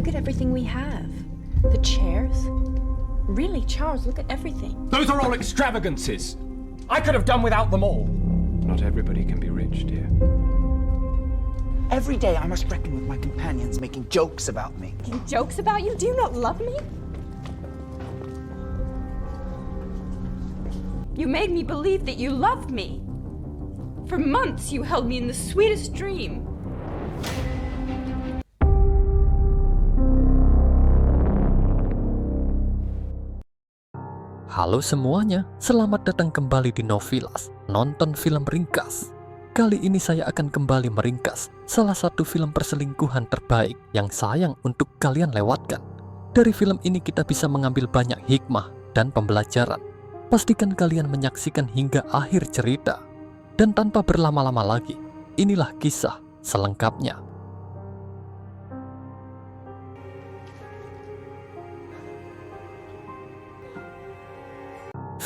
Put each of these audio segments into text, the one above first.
Look at everything we have. The chairs. Really, Charles, look at everything. Those are all extravagances. I could have done without them all. Not everybody can be rich, dear. Every day I must reckon with my companions making jokes about me. Making jokes about you? Do you not love me? You made me believe that you loved me. For months you held me in the sweetest dream. Halo semuanya, selamat datang kembali di Novilas, nonton film ringkas. Kali ini saya akan kembali meringkas salah satu film perselingkuhan terbaik yang sayang untuk kalian lewatkan. Dari film ini kita bisa mengambil banyak hikmah dan pembelajaran. Pastikan kalian menyaksikan hingga akhir cerita. Dan tanpa berlama-lama lagi, inilah kisah selengkapnya.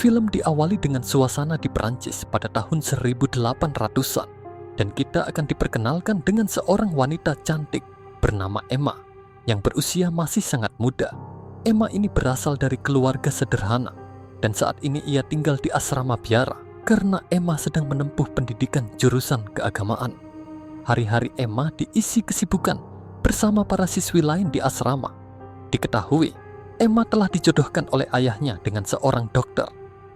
Film diawali dengan suasana di Perancis pada tahun 1800-an dan kita akan diperkenalkan dengan seorang wanita cantik bernama Emma yang berusia masih sangat muda. Emma ini berasal dari keluarga sederhana dan saat ini ia tinggal di asrama biara karena Emma sedang menempuh pendidikan jurusan keagamaan. Hari-hari Emma diisi kesibukan bersama para siswi lain di asrama. Diketahui, Emma telah dijodohkan oleh ayahnya dengan seorang dokter.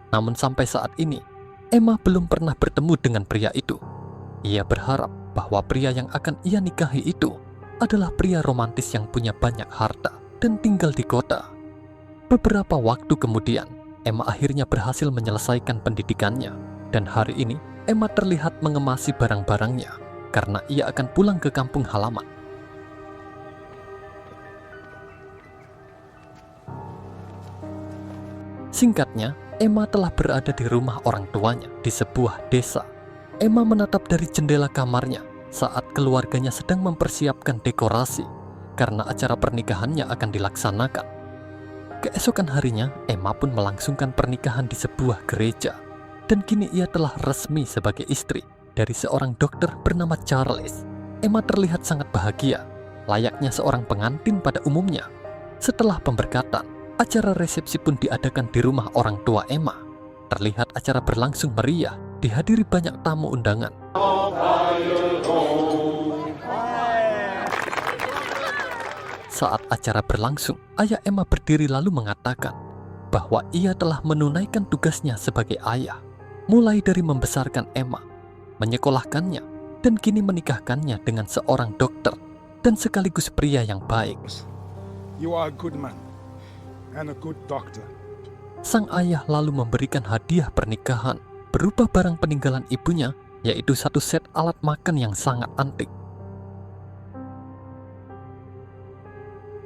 Namun sampai saat ini, Emma belum pernah bertemu dengan pria itu. Ia berharap bahwa pria yang akan ia nikahi itu adalah pria romantis yang punya banyak harta dan tinggal di kota. Beberapa waktu kemudian, Emma akhirnya berhasil menyelesaikan pendidikannya. Dan hari ini, Emma terlihat mengemasi barang-barangnya karena ia akan pulang ke kampung halaman. Singkatnya, Emma telah berada di rumah orang tuanya di sebuah desa. Emma menatap dari jendela kamarnya saat keluarganya sedang mempersiapkan dekorasi karena acara pernikahannya akan dilaksanakan. Keesokan harinya, Emma pun melangsungkan pernikahan di sebuah gereja. Dan kini ia telah resmi sebagai istri dari seorang dokter bernama Charles. Emma terlihat sangat bahagia, layaknya seorang pengantin pada umumnya. Setelah pemberkatan, acara resepsi pun diadakan di rumah orang tua Emma. Terlihat acara berlangsung meriah, dihadiri banyak tamu undangan. Saat acara berlangsung, ayah Emma berdiri lalu mengatakan bahwa ia telah menunaikan tugasnya sebagai ayah, mulai dari membesarkan Emma, menyekolahkannya, dan kini menikahkannya dengan seorang dokter dan sekaligus pria yang baik. You are a good man. And a good doctor. Sang ayah lalu memberikan hadiah pernikahan berupa barang peninggalan ibunya, yaitu satu set alat makan yang sangat antik.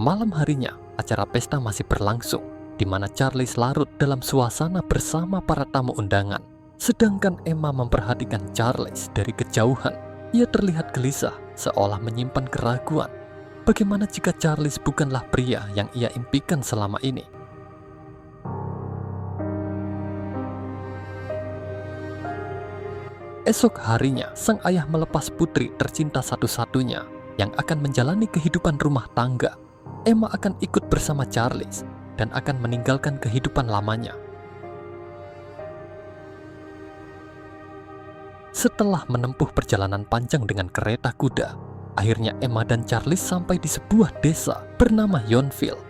Malam harinya, acara pesta masih berlangsung, di mana Charles larut dalam suasana bersama para tamu undangan. Sedangkan Emma memperhatikan Charles dari kejauhan. Ia terlihat gelisah, seolah menyimpan keraguan. Bagaimana jika Charles bukanlah pria yang ia impikan selama ini? Esok harinya, sang ayah melepas putri tercinta satu-satunya yang akan menjalani kehidupan rumah tangga. Emma akan ikut bersama Charles dan akan meninggalkan kehidupan lamanya. Setelah menempuh perjalanan panjang dengan kereta kuda, akhirnya Emma dan Charles sampai di sebuah desa bernama Yonville.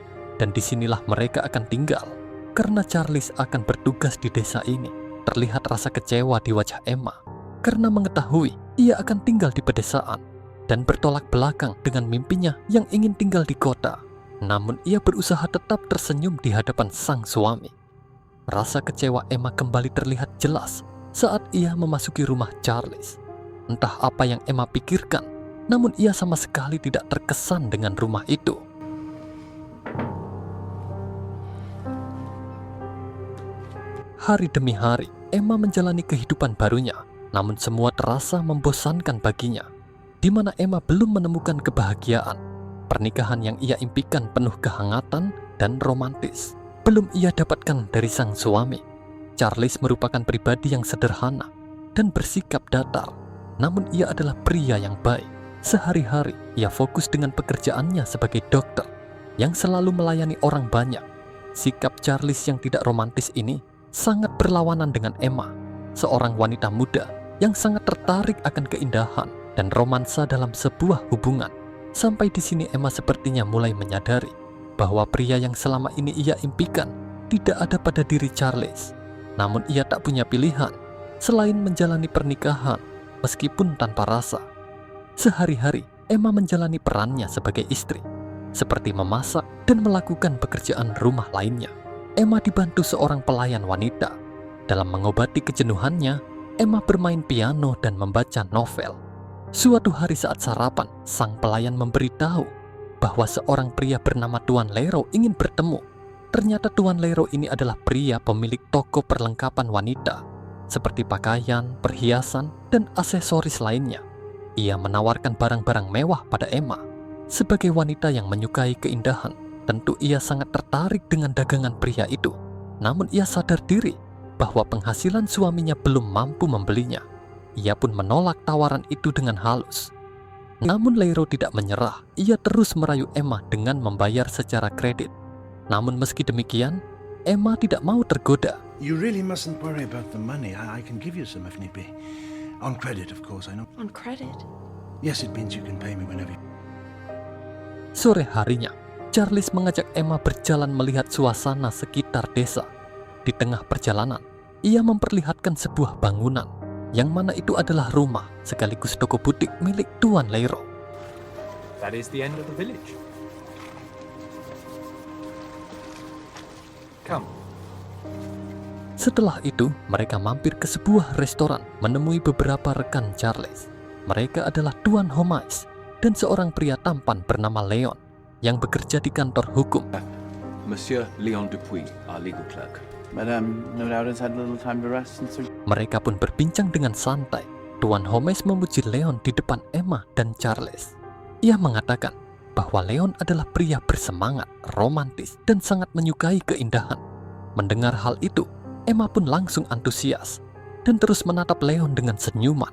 Dan disinilah mereka akan tinggal. Karena Charles akan bertugas di desa ini, terlihat rasa kecewa di wajah Emma karena mengetahui ia akan tinggal di pedesaan dan bertolak belakang dengan mimpinya yang ingin tinggal di kota. Namun ia berusaha tetap tersenyum di hadapan sang suami. Rasa kecewa Emma kembali terlihat jelas saat ia memasuki rumah Charles. Entah apa yang Emma pikirkan, namun ia sama sekali tidak terkesan dengan rumah itu. Hari demi hari, Emma menjalani kehidupan barunya, namun semua terasa membosankan baginya, di mana Emma belum menemukan kebahagiaan. Pernikahan yang ia impikan penuh kehangatan dan romantis belum ia dapatkan dari sang suami. Charles merupakan pribadi yang sederhana dan bersikap datar, namun ia adalah pria yang baik. Sehari-hari ia fokus dengan pekerjaannya sebagai dokter yang selalu melayani orang banyak. Sikap Charles yang tidak romantis ini sangat berlawanan dengan Emma, seorang wanita muda yang sangat tertarik akan keindahan dan romansa dalam sebuah hubungan. Sampai di sini Emma sepertinya mulai menyadari bahwa pria yang selama ini ia impikan tidak ada pada diri Charles. Namun ia tak punya pilihan selain menjalani pernikahan meskipun tanpa rasa. Sehari-hari Emma menjalani perannya sebagai istri, seperti memasak dan melakukan pekerjaan rumah lainnya. Emma dibantu seorang pelayan wanita. Dalam mengobati kejenuhannya, Emma bermain piano dan membaca novel. Suatu hari saat sarapan, sang pelayan memberitahu bahwa seorang pria bernama Tuan Lero ingin bertemu. Ternyata Tuan Lero ini adalah pria pemilik toko perlengkapan wanita, seperti pakaian, perhiasan, dan aksesoris lainnya. Ia menawarkan barang-barang mewah pada Emma. Sebagai wanita yang menyukai keindahan, tentu ia sangat tertarik dengan dagangan pria itu. Namun ia sadar diri bahwa penghasilan suaminya belum mampu membelinya. Ia pun menolak tawaran itu dengan halus. Namun Lero tidak menyerah. Ia terus merayu Emma dengan membayar secara kredit. Namun meski demikian, Emma tidak mau tergoda. You really mustn't worry about the money. I can give you some if need be. On credit, of course, I know. On credit? Yes, it means you can pay me whenever you... Sore harinya, Charles mengajak Emma berjalan melihat suasana sekitar desa. Di tengah perjalanan, ia memperlihatkan sebuah bangunan, yang mana itu adalah rumah sekaligus toko butik milik Tuan Lero. That is the end of the village. Come. Setelah itu, mereka mampir ke sebuah restoran menemui beberapa rekan Charles. Mereka adalah Tuan Homais dan seorang pria tampan bernama Leon yang bekerja di kantor hukum. Monsieur Leon Dupuis, our legal clerk. Madame, no doubt has had a little time to rest since... Mereka pun berbincang dengan santai. Tuan Homais memuji Leon di depan Emma dan Charles. Ia mengatakan bahwa Leon adalah pria bersemangat, romantis, dan sangat menyukai keindahan. Mendengar hal itu, Emma pun langsung antusias dan terus menatap Leon dengan senyuman.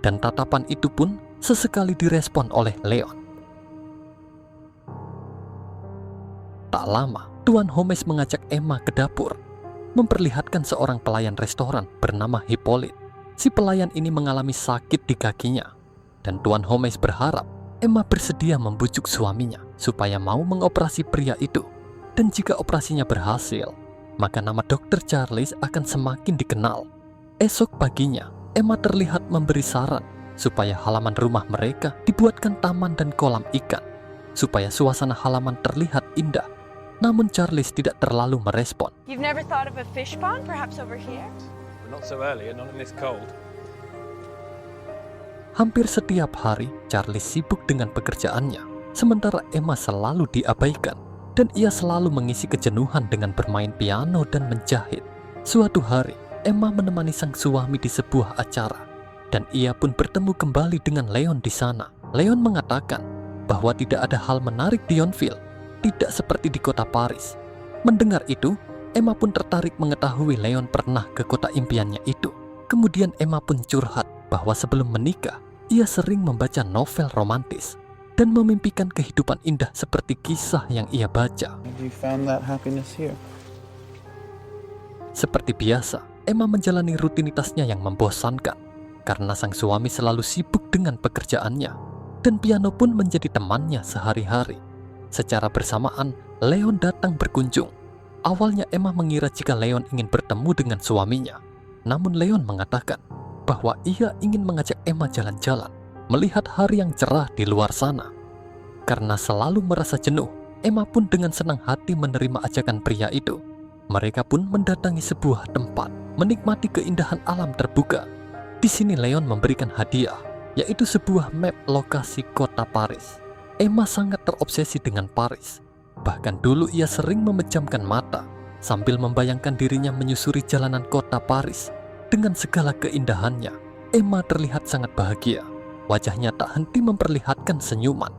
Dan tatapan itu pun sesekali direspon oleh Leon. Tak lama, Tuan Homais mengajak Emma ke dapur, memperlihatkan seorang pelayan restoran bernama Hippolyte. Si pelayan ini mengalami sakit di kakinya, dan Tuan Homais berharap Emma bersedia membujuk suaminya supaya mau mengoperasi pria itu. Dan jika operasinya berhasil, maka nama Dr. Charles akan semakin dikenal. Esok paginya, Emma terlihat memberi saran supaya halaman rumah mereka dibuatkan taman dan kolam ikan, supaya suasana halaman terlihat indah. Namun Charles tidak terlalu merespon. You've never thought of a fish pond, perhaps over here? But not so early and not in this cold. Hampir setiap hari, Charles sibuk dengan pekerjaannya, sementara Emma selalu diabaikan, dan ia selalu mengisi kejenuhan dengan bermain piano dan menjahit. Suatu hari, Emma menemani sang suami di sebuah acara, dan ia pun bertemu kembali dengan Leon di sana. Leon mengatakan bahwa tidak ada hal menarik di Yonville, tidak seperti di kota Paris. Mendengar itu, Emma pun tertarik mengetahui Leon pernah ke kota impiannya itu. Kemudian Emma pun curhat bahwa sebelum menikah, ia sering membaca novel romantis dan memimpikan kehidupan indah seperti kisah yang ia baca. Have you found that happiness here? Seperti biasa, Emma menjalani rutinitasnya yang membosankan karena sang suami selalu sibuk dengan pekerjaannya, dan piano pun menjadi temannya sehari-hari. Secara bersamaan, Leon datang berkunjung. Awalnya Emma mengira jika Leon ingin bertemu dengan suaminya, namun Leon mengatakan bahwa ia ingin mengajak Emma jalan-jalan, melihat hari yang cerah di luar sana. Karena selalu merasa jenuh, Emma pun dengan senang hati menerima ajakan pria itu. Mereka pun mendatangi sebuah tempat, menikmati keindahan alam terbuka. Di sini Leon memberikan hadiah, yaitu sebuah map lokasi kota Paris. Emma sangat terobsesi dengan Paris. Bahkan dulu ia sering memejamkan mata sambil membayangkan dirinya menyusuri jalanan kota Paris. Dengan segala keindahannya, Emma terlihat sangat bahagia. Wajahnya tak henti memperlihatkan senyuman.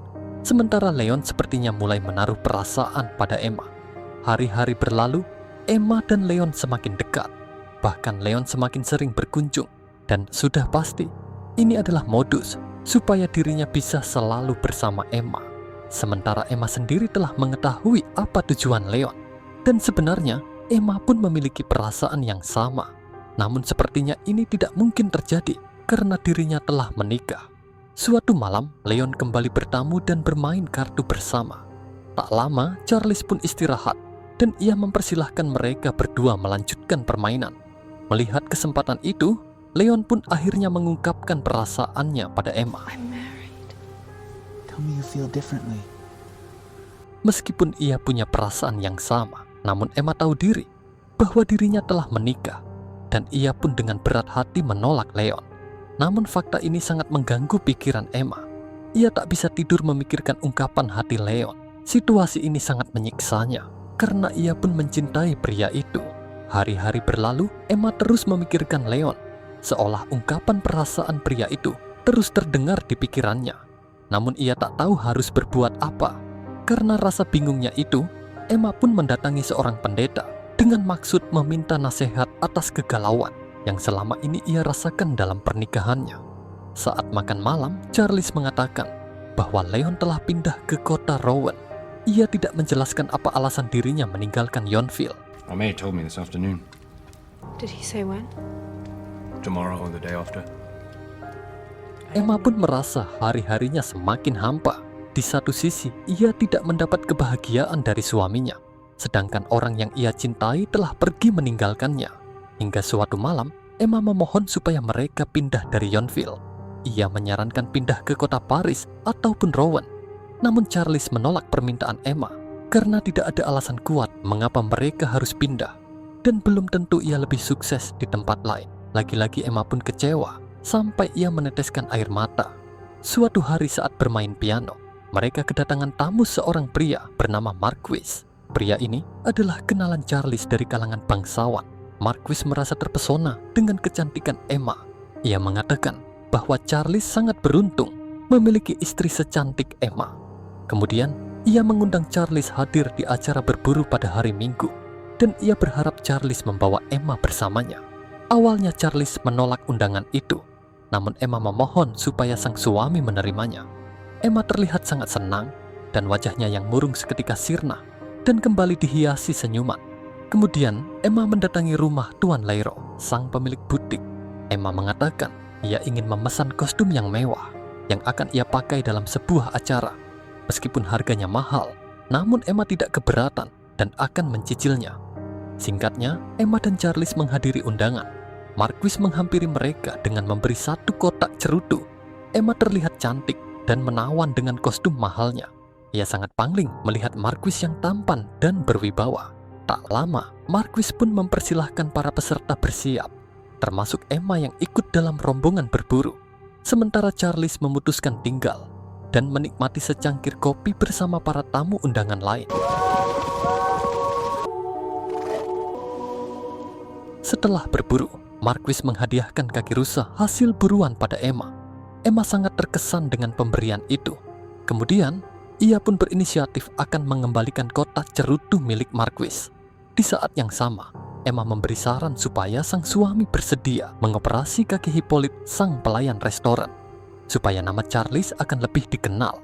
Sementara Leon sepertinya mulai menaruh perasaan pada Emma. Hari-hari berlalu, Emma dan Leon semakin dekat. Bahkan Leon semakin sering berkunjung. Dan sudah pasti, ini adalah modus supaya dirinya bisa selalu bersama Emma. Sementara Emma sendiri telah mengetahui apa tujuan Leon. Dan sebenarnya Emma pun memiliki perasaan yang sama. Namun sepertinya ini tidak mungkin terjadi karena dirinya telah menikah. Suatu malam, Leon kembali bertamu dan bermain kartu bersama. Tak lama, Charles pun istirahat dan ia mempersilahkan mereka berdua melanjutkan permainan. Melihat kesempatan itu, Leon pun akhirnya mengungkapkan perasaannya pada Emma. I'm married. Tell me you feel differently. Meskipun ia punya perasaan yang sama, namun Emma tahu diri bahwa dirinya telah menikah dan ia pun dengan berat hati menolak Leon. Namun fakta ini sangat mengganggu pikiran Emma. Ia tak bisa tidur memikirkan ungkapan hati Leon. Situasi ini sangat menyiksanya karena ia pun mencintai pria itu. Hari-hari berlalu, Emma terus memikirkan Leon, seolah ungkapan perasaan pria itu terus terdengar di pikirannya. Namun ia tak tahu harus berbuat apa. Karena rasa bingungnya itu, Emma pun mendatangi seorang pendeta dengan maksud meminta nasihat atas kegalauan yang selama ini ia rasakan dalam pernikahannya. Saat makan malam, Charles mengatakan bahwa Leon telah pindah ke kota Rowan. Ia tidak menjelaskan apa alasan dirinya meninggalkan Yonville. May told me this afternoon. Did he say when? Tomorrow or the day after. Emma pun merasa hari-harinya semakin hampa. Di satu sisi, ia tidak mendapat kebahagiaan dari suaminya, sedangkan orang yang ia cintai telah pergi meninggalkannya. Hingga suatu malam, Emma memohon supaya mereka pindah dari Yonville. Ia menyarankan pindah ke kota Paris ataupun Rowan. Namun Charles menolak permintaan Emma karena tidak ada alasan kuat mengapa mereka harus pindah. Dan belum tentu ia lebih sukses di tempat lain. Lagi-lagi Emma pun kecewa sampai ia meneteskan air mata. Suatu hari saat bermain piano, mereka kedatangan tamu seorang pria bernama Marquis. Pria ini adalah kenalan Charles dari kalangan bangsawan. Marquis merasa terpesona dengan kecantikan Emma. Ia mengatakan bahwa Charles sangat beruntung memiliki istri secantik Emma. Kemudian, ia mengundang Charles hadir di acara berburu pada hari Minggu, dan ia berharap Charles membawa Emma bersamanya. Awalnya Charles menolak undangan itu, namun Emma memohon supaya sang suami menerimanya. Emma terlihat sangat senang, dan wajahnya yang murung seketika sirna, dan kembali dihiasi senyuman. Kemudian, Emma mendatangi rumah Tuan Leiro, sang pemilik butik. Emma mengatakan ia ingin memesan kostum yang mewah yang akan ia pakai dalam sebuah acara. Meskipun harganya mahal, namun Emma tidak keberatan dan akan mencicilnya. Singkatnya, Emma dan Charles menghadiri undangan. Marquis menghampiri mereka dengan memberi satu kotak cerutu. Emma terlihat cantik dan menawan dengan kostum mahalnya. Ia sangat pangling melihat Marquis yang tampan dan berwibawa. Tak lama, Marquis pun mempersilahkan para peserta bersiap, termasuk Emma yang ikut dalam rombongan berburu. Sementara Charles memutuskan tinggal dan menikmati secangkir kopi bersama para tamu undangan lain. Setelah berburu, Marquis menghadiahkan kaki rusa hasil buruan pada Emma. Emma sangat terkesan dengan pemberian itu. Kemudian, ia pun berinisiatif akan mengembalikan kotak cerutu milik Marquis. Di saat yang sama, Emma memberi saran supaya sang suami bersedia mengoperasi kaki Hippolyte, sang pelayan restoran, supaya nama Charles akan lebih dikenal.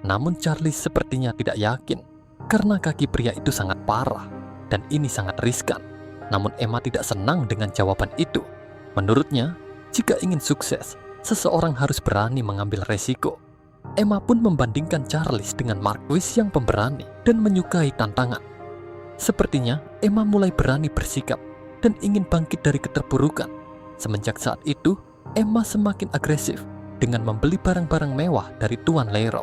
Namun Charles sepertinya tidak yakin, karena kaki pria itu sangat parah, dan ini sangat riskan. Namun Emma tidak senang dengan jawaban itu. Menurutnya, jika ingin sukses, seseorang harus berani mengambil resiko. Emma pun membandingkan Charles dengan Marquis yang pemberani dan menyukai tantangan. Sepertinya Emma mulai berani bersikap dan ingin bangkit dari keterpurukan. Semenjak saat itu, Emma semakin agresif dengan membeli barang-barang mewah dari Tuan Leiro.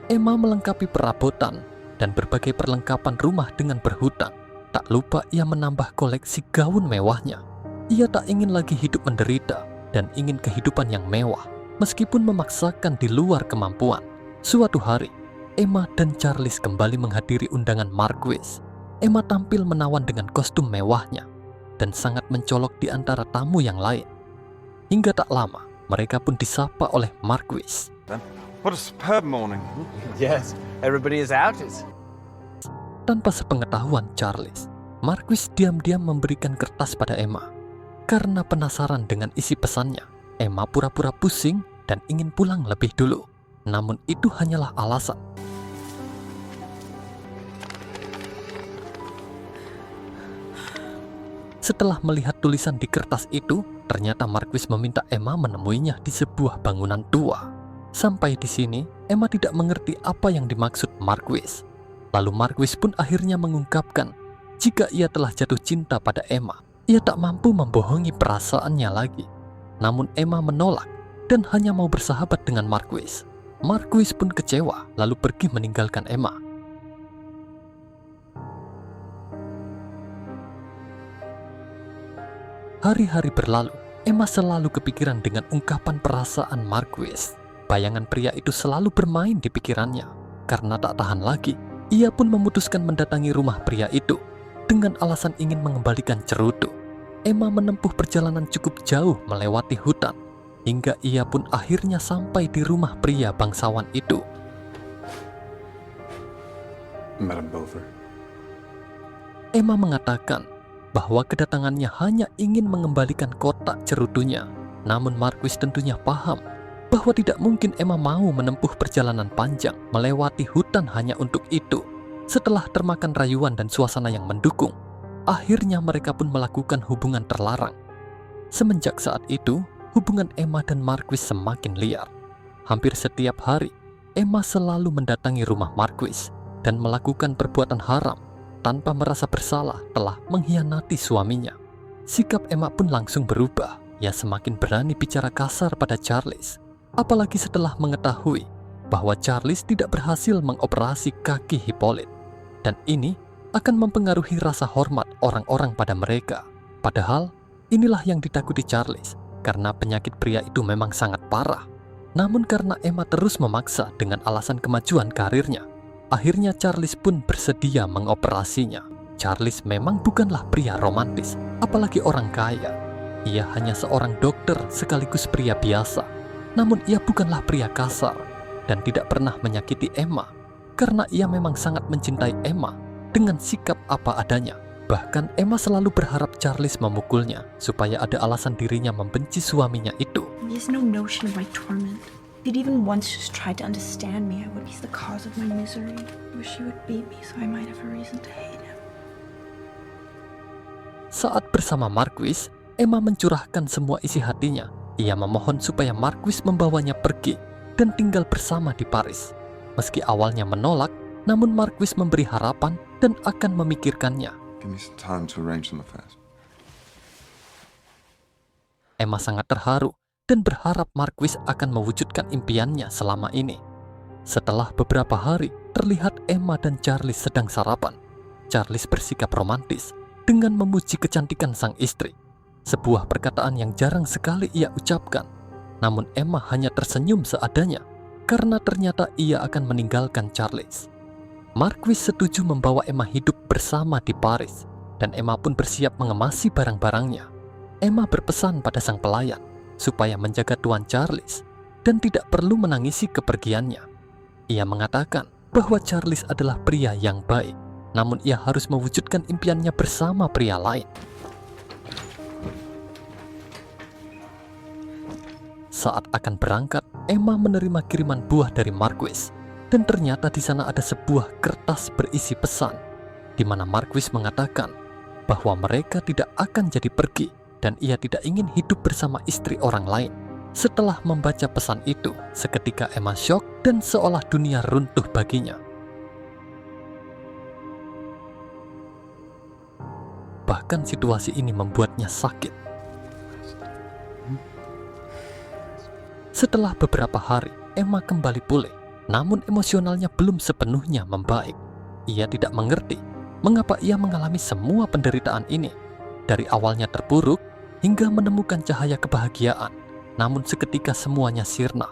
Emma melengkapi perabotan dan berbagai perlengkapan rumah dengan berhutang. Tak lupa ia menambah koleksi gaun mewahnya. Ia tak ingin lagi hidup menderita dan ingin kehidupan yang mewah, meskipun memaksakan di luar kemampuan. Suatu hari, Emma dan Charles kembali menghadiri undangan Marquis. Emma tampil menawan dengan kostum mewahnya dan sangat mencolok di antara tamu yang lain. Hingga tak lama, mereka pun disapa oleh Marquis. What a superb morning. Yes, everybody is out. Tanpa sepengetahuan Charles, Marquis diam-diam memberikan kertas pada Emma. Karena penasaran dengan isi pesannya, Emma pura-pura pusing dan ingin pulang lebih dulu. Namun itu hanyalah alasan. Setelah melihat tulisan di kertas itu, ternyata Marquis meminta Emma menemuinya di sebuah bangunan tua. Sampai di sini, Emma tidak mengerti apa yang dimaksud Marquis. Lalu Marquis pun akhirnya mengungkapkan jika ia telah jatuh cinta pada Emma. Ia tak mampu membohongi perasaannya lagi. Namun Emma menolak dan hanya mau bersahabat dengan Marquis. Marquis pun kecewa lalu pergi meninggalkan Emma. Hari-hari berlalu, Emma selalu kepikiran dengan ungkapan perasaan Marquis. Bayangan pria itu selalu bermain di pikirannya. Karena tak tahan lagi, ia pun memutuskan mendatangi rumah pria itu dengan alasan ingin mengembalikan cerutu. Emma menempuh perjalanan cukup jauh melewati hutan, hingga ia pun akhirnya sampai di rumah pria bangsawan itu. Madame Beaufort. Emma mengatakan bahwa kedatangannya hanya ingin mengembalikan kotak cerutunya. Namun Marquis tentunya paham bahwa tidak mungkin Emma mau menempuh perjalanan panjang melewati hutan hanya untuk itu. Setelah termakan rayuan dan suasana yang mendukung, akhirnya mereka pun melakukan hubungan terlarang. Semenjak saat itu, hubungan Emma dan Marquis semakin liar. Hampir setiap hari, Emma selalu mendatangi rumah Marquis dan melakukan perbuatan haram tanpa merasa bersalah telah mengkhianati suaminya. Sikap Emma pun langsung berubah. Ia semakin berani bicara kasar pada Charles. Apalagi setelah mengetahui bahwa Charles tidak berhasil mengoperasi kaki Hippolyte. Dan ini akan mempengaruhi rasa hormat orang-orang pada mereka. Padahal inilah yang ditakuti Charles, karena penyakit pria itu memang sangat parah. Namun karena Emma terus memaksa dengan alasan kemajuan karirnya, akhirnya Charles pun bersedia mengoperasinya. Charles memang bukanlah pria romantis, apalagi orang kaya. Ia hanya seorang dokter sekaligus pria biasa. Namun ia bukanlah pria kasar dan tidak pernah menyakiti Emma, karena ia memang sangat mencintai Emma dengan sikap apa adanya. Bahkan Emma selalu berharap Charles memukulnya supaya ada alasan dirinya membenci suaminya itu. He has no notion of my torment. If he'd even once just tried to understand me, I would be the cause of my misery. I wish he would beat me so I might have a reason to hate him. Saat bersama Marquis, Emma mencurahkan semua isi hatinya. Ia memohon supaya Marquis membawanya pergi dan tinggal bersama di Paris. Meski awalnya menolak, namun Marquis memberi harapan dan akan memikirkannya. Give me some time to arrange some affairs. Emma sangat terharu dan berharap Marquis akan mewujudkan impiannya selama ini. Setelah beberapa hari, terlihat Emma dan Charles sedang sarapan. Charles bersikap romantis dengan memuji kecantikan sang istri. Sebuah perkataan yang jarang sekali ia ucapkan. Namun Emma hanya tersenyum seadanya karena ternyata ia akan meninggalkan Charles. Marquis setuju membawa Emma hidup bersama di Paris, dan Emma pun bersiap mengemasi barang-barangnya. Emma berpesan pada sang pelayan supaya menjaga Tuan Charles dan tidak perlu menangisi kepergiannya. Ia mengatakan bahwa Charles adalah pria yang baik, namun ia harus mewujudkan impiannya bersama pria lain. Saat akan berangkat, Emma menerima kiriman buah dari Marquis, dan ternyata di sana ada sebuah kertas berisi pesan, di mana Marquis mengatakan bahwa mereka tidak akan jadi pergi dan ia tidak ingin hidup bersama istri orang lain. Setelah membaca pesan itu, seketika Emma syok dan seolah dunia runtuh baginya. Bahkan situasi ini membuatnya sakit. Setelah beberapa hari, Emma kembali pulih, namun emosionalnya belum sepenuhnya membaik. Ia tidak mengerti mengapa ia mengalami semua penderitaan ini. Dari awalnya terpuruk hingga menemukan cahaya kebahagiaan, namun seketika semuanya sirna.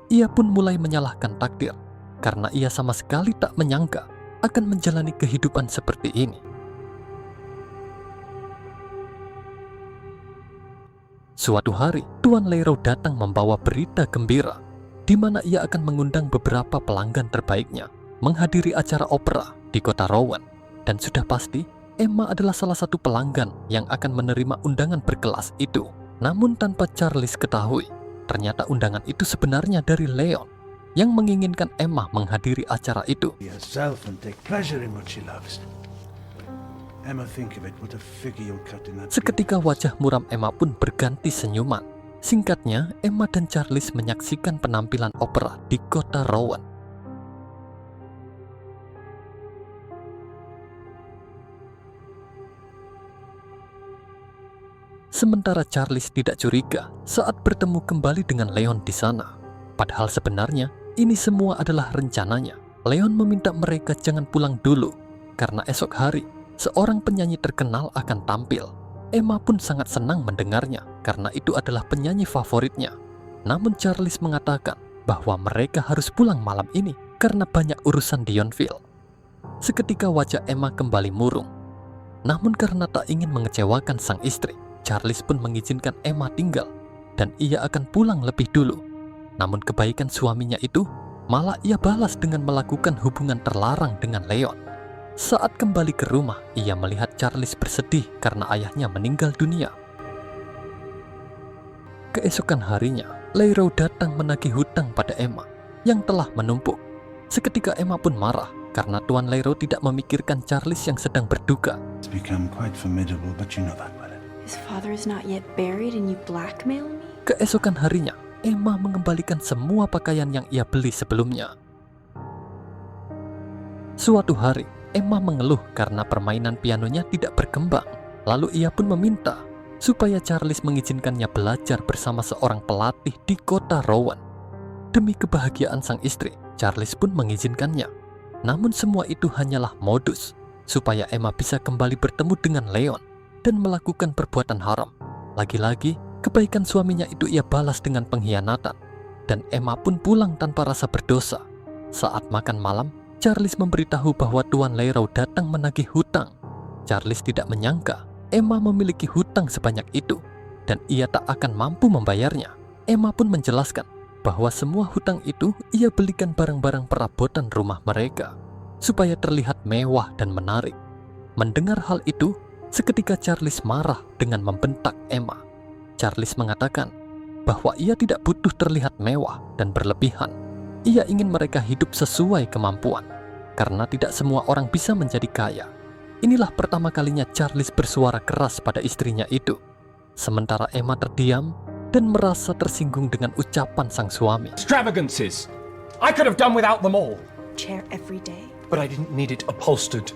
Ia pun mulai menyalahkan takdir, karena ia sama sekali tak menyangka akan menjalani kehidupan seperti ini. Suatu hari, Tuan Leroux datang membawa berita gembira, di mana ia akan mengundang beberapa pelanggan terbaiknya menghadiri acara opera di kota Rouen. Dan sudah pasti, Emma adalah salah satu pelanggan yang akan menerima undangan berkelas itu. Namun tanpa Charles ketahui, ternyata undangan itu sebenarnya dari Leon yang menginginkan Emma menghadiri acara itu. Be herself and take pleasure in what she loves. Emma, think of it, what a figure you'll cut in that. Seketika wajah muram Emma pun berganti senyuman. Singkatnya, Emma dan Charles menyaksikan penampilan opera di kota Rowan. Sementara Charles tidak curiga saat bertemu kembali dengan Leon di sana. Padahal sebenarnya ini semua adalah rencananya. Leon meminta mereka jangan pulang dulu karena esok hari seorang penyanyi terkenal akan tampil. Emma pun sangat senang mendengarnya karena itu adalah penyanyi favoritnya. Namun Charles mengatakan bahwa mereka harus pulang malam ini karena banyak urusan di Yonville. Seketika wajah Emma kembali murung. Namun karena tak ingin mengecewakan sang istri, Charles pun mengizinkan Emma tinggal dan ia akan pulang lebih dulu. Namun kebaikan suaminya itu malah ia balas dengan melakukan hubungan terlarang dengan Leon. Saat kembali ke rumah, ia melihat Charles bersedih karena ayahnya meninggal dunia. Keesokan harinya, Leroy datang menagih hutang pada Emma yang telah menumpuk. Seketika Emma pun marah karena Tuan Leroy tidak memikirkan Charles yang sedang berduka. It's become quite formidable, but you know that well. His father is not yet buried and you blackmail me? Keesokan harinya, Emma mengembalikan semua pakaian yang ia beli sebelumnya. Suatu hari, Emma mengeluh karena permainan pianonya tidak berkembang. Lalu ia pun meminta supaya Charles mengizinkannya belajar bersama seorang pelatih di kota Rowan. Demi kebahagiaan sang istri, Charles pun mengizinkannya. Namun semua itu hanyalah modus supaya Emma bisa kembali bertemu dengan Leon dan melakukan perbuatan haram. Lagi-lagi, kebaikan suaminya itu ia balas dengan pengkhianatan. Dan Emma pun pulang tanpa rasa berdosa. Saat makan malam, Charles memberitahu bahwa Tuan Leroy datang menagih hutang. Charles tidak menyangka Emma memiliki hutang sebanyak itu dan ia tak akan mampu membayarnya. Emma pun menjelaskan bahwa semua hutang itu ia belikan barang-barang perabotan rumah mereka supaya terlihat mewah dan menarik. Mendengar hal itu, seketika Charles marah dengan membentak Emma. Charles mengatakan bahwa ia tidak butuh terlihat mewah dan berlebihan. Ia ingin mereka hidup sesuai kemampuan, karena tidak semua orang bisa menjadi kaya. Inilah pertama kalinya Charles bersuara keras pada istrinya itu. Sementara Emma terdiam dan merasa tersinggung dengan ucapan sang suami. Extravagances! I could have done without them all. Chair every day. But I didn't need it upholstered.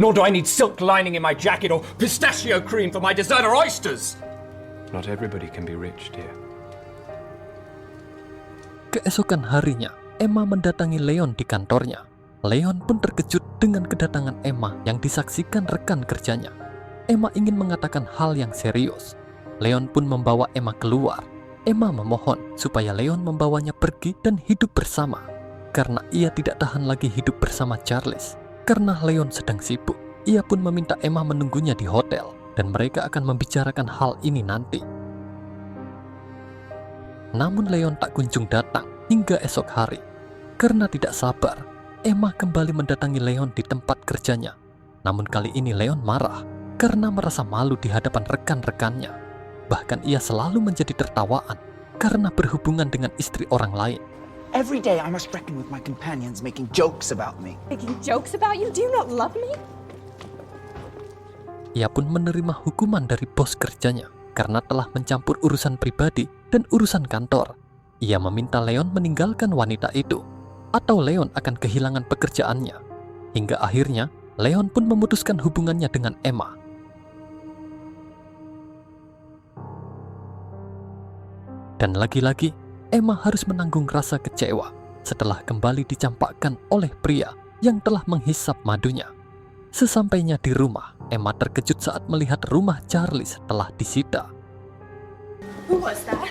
Nor do I need silk lining in my jacket or pistachio cream for my dessert or oysters. Not everybody can be rich, dear. Keesokan harinya, Emma mendatangi Leon di kantornya. Leon pun terkejut dengan kedatangan Emma yang disaksikan rekan kerjanya. Emma ingin mengatakan hal yang serius. Leon pun membawa Emma keluar. Emma memohon supaya Leon membawanya pergi dan hidup bersama. Karena ia tidak tahan lagi hidup bersama Charles. Karena Leon sedang sibuk, ia pun meminta Emma menunggunya di hotel dan mereka akan membicarakan hal ini nanti. Namun Leon tak kunjung datang hingga esok hari. Karena tidak sabar, Emma kembali mendatangi Leon di tempat kerjanya. Namun kali ini Leon marah karena merasa malu di hadapan rekan-rekannya. Bahkan ia selalu menjadi tertawaan karena berhubungan dengan istri orang lain. Every day I must reckon with my companions making jokes about me. Making jokes about you? Do you not love me? Ia pun menerima hukuman dari bos kerjanya karena telah mencampur urusan pribadi dan urusan kantor. Ia meminta Leon meninggalkan wanita itu, atau Leon akan kehilangan pekerjaannya. Hingga akhirnya, Leon pun memutuskan hubungannya dengan Emma. Dan lagi-lagi, Emma harus menanggung rasa kecewa setelah kembali dicampakkan oleh pria yang telah menghisap madunya. Sesampainya di rumah, Emma terkejut saat melihat rumah Charles telah disita. Who was that?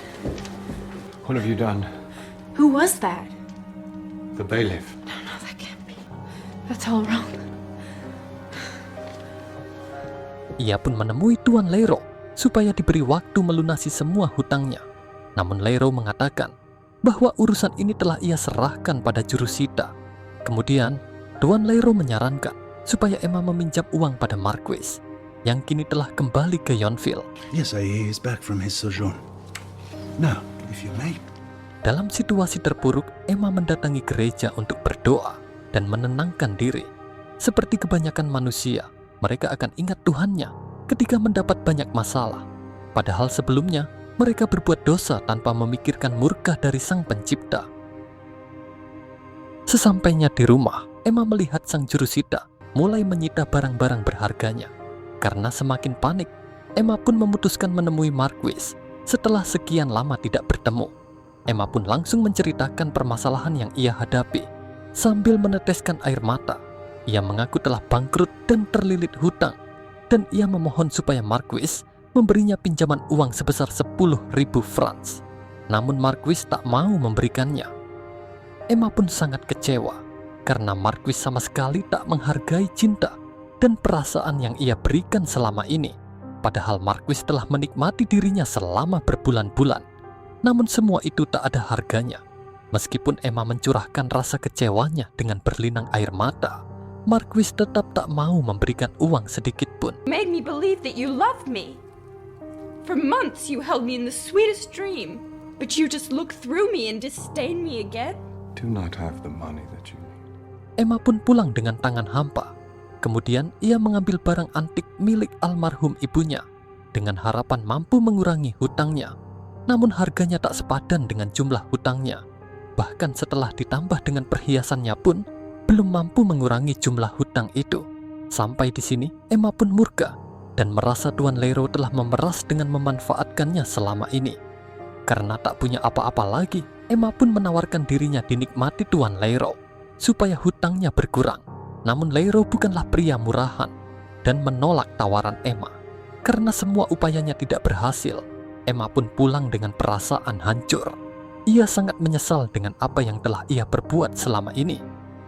What have you done? Who was that? The bailiff. No, that can't be. That's all wrong. Ia pun menemui Tuan Leroy supaya diberi waktu melunasi semua hutangnya. Namun Leroy mengatakan bahwa urusan ini telah ia serahkan pada jurusita. Kemudian, Tuan Leroy menyarankan supaya Emma meminjam uang pada Marquis yang kini telah kembali ke Yonville. Yes, I hear he's back from his sojourn. Now, if you may. Dalam situasi terpuruk, Emma mendatangi gereja untuk berdoa dan menenangkan diri. Seperti kebanyakan manusia, mereka akan ingat Tuhannya ketika mendapat banyak masalah. Padahal sebelumnya, mereka berbuat dosa tanpa memikirkan murka dari Sang Pencipta. Sesampainya di rumah, Emma melihat sang jurusita mulai menyita barang-barang berharganya. Karena semakin panik, Emma pun memutuskan menemui Marquis setelah sekian lama tidak bertemu. Emma pun langsung menceritakan permasalahan yang ia hadapi. Sambil meneteskan air mata, ia mengaku telah bangkrut dan terlilit hutang, dan ia memohon supaya Marquis memberinya pinjaman uang sebesar 10.000 francs. Namun Marquis tak mau memberikannya. Emma pun sangat kecewa karena Marquis sama sekali tak menghargai cinta dan perasaan yang ia berikan selama ini. Padahal Marquis telah menikmati dirinya selama berbulan-bulan. Namun semua itu tak ada harganya. Meskipun Emma mencurahkan rasa kecewanya dengan berlinang air mata, Marquis tetap tak mau memberikan uang sedikit pun. Made me believe that you loved me. For months you held me in the sweetest dream, but you just look through me and disdain me again? Do not have the money that you need. Emma pun pulang dengan tangan hampa. Kemudian ia mengambil barang antik milik almarhum ibunya dengan harapan mampu mengurangi hutangnya. Namun harganya tak sepadan dengan jumlah hutangnya. Bahkan setelah ditambah dengan perhiasannya pun belum mampu mengurangi jumlah hutang itu. Sampai di sini Emma pun murka dan merasa Tuan Lero telah memeras dengan memanfaatkannya selama ini. Karena tak punya apa-apa lagi, Emma pun menawarkan dirinya dinikmati Tuan Lero supaya hutangnya berkurang. Namun Lero bukanlah pria murahan dan menolak tawaran Emma. Karena semua upayanya tidak berhasil, Emma pun pulang dengan perasaan hancur. Ia sangat menyesal dengan apa yang telah ia perbuat selama ini.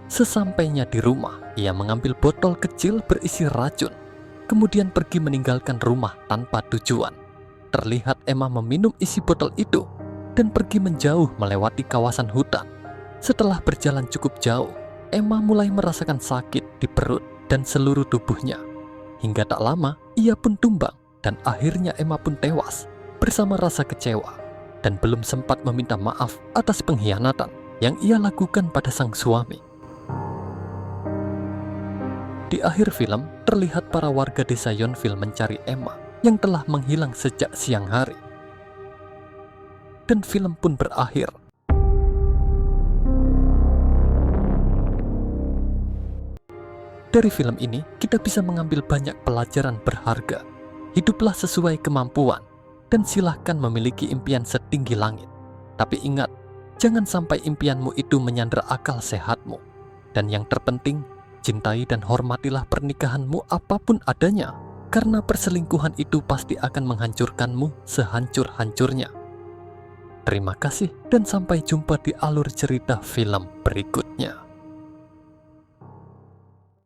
Sesampainya di rumah, ia mengambil botol kecil berisi racun, kemudian pergi meninggalkan rumah tanpa tujuan. Terlihat Emma meminum isi botol itu dan pergi menjauh melewati kawasan hutan. Setelah berjalan cukup jauh, Emma mulai merasakan sakit di perut dan seluruh tubuhnya. Hingga tak lama, ia pun tumbang dan akhirnya Emma pun tewas bersama rasa kecewa dan belum sempat meminta maaf atas pengkhianatan yang ia lakukan pada sang suami. Di akhir film, terlihat para warga desa Yonville mencari Emma yang telah menghilang sejak siang hari. Dan film pun berakhir. Dari film ini, kita bisa mengambil banyak pelajaran berharga. Hiduplah sesuai kemampuan, dan silahkan memiliki impian setinggi langit. Tapi ingat, jangan sampai impianmu itu menyandera akal sehatmu. Dan yang terpenting, cintai dan hormatilah pernikahanmu apapun adanya, karena perselingkuhan itu pasti akan menghancurkanmu sehancur-hancurnya. Terima kasih dan sampai jumpa di alur cerita film berikutnya.